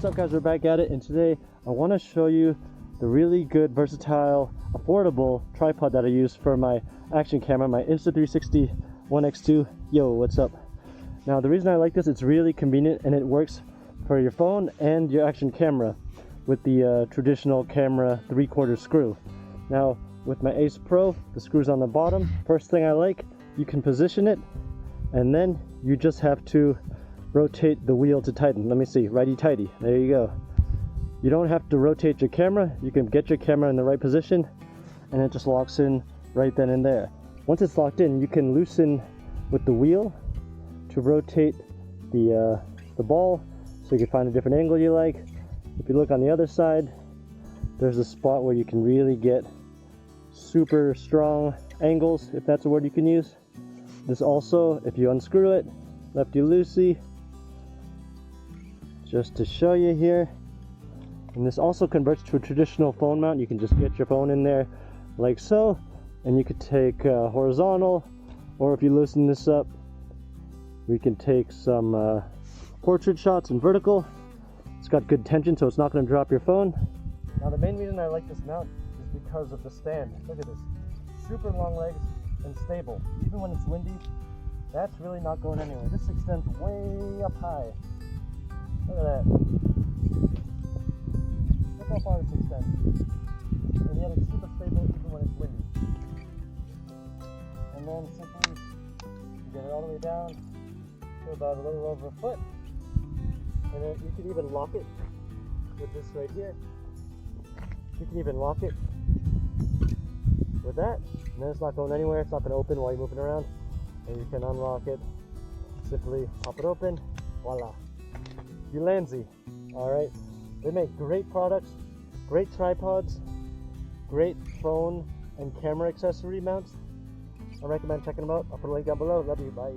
What's up guys, we're back at it, and today I want to show you the really good, versatile, affordable tripod that I use for my action camera, my Insta360 1X2. Yo, what's up? Now the reason I like this, it's really convenient and it works for your phone and your action camera with the traditional camera 3/4 screw. Now with my Ace Pro, the screw's on the bottom. First thing I like, you can position it and then you just have to rotate the wheel to tighten. Let me see, righty-tighty, there you go. You don't have to rotate your camera, you can get your camera in the right position and it just locks in right then and there. Once it's locked in, you can loosen with the wheel to rotate the ball so you can find a different angle you like. If you look on the other side, there's a spot where you can really get super strong angles, if that's a word you can use. This also, if you unscrew it, lefty-loosey, just to show you here. And this also converts to a traditional phone mount. You can just get your phone in there like so, and you could take horizontal, or if you loosen this up, we can take some portrait shots in vertical. It's got good tension, so it's not going to drop your phone. Now the main reason I like this mount is because of the stand. Look at this, super long legs and stable. Even when it's windy, that's really not going anywhere. This extends way up high. Look at that. Look how far this extends. And yet it's super stable even when it's windy. And then simply you get it all the way down to about a little over a foot. And then you can even lock it with this right here. You can even lock it with that. And then it's not going anywhere. It's not going to open while you're moving around. And you can unlock it. Simply pop it open. Voila. Ulanzi. Alright. They make great products, great tripods, great phone and camera accessory mounts. I recommend checking them out. I'll put a link down below. Love you. Bye.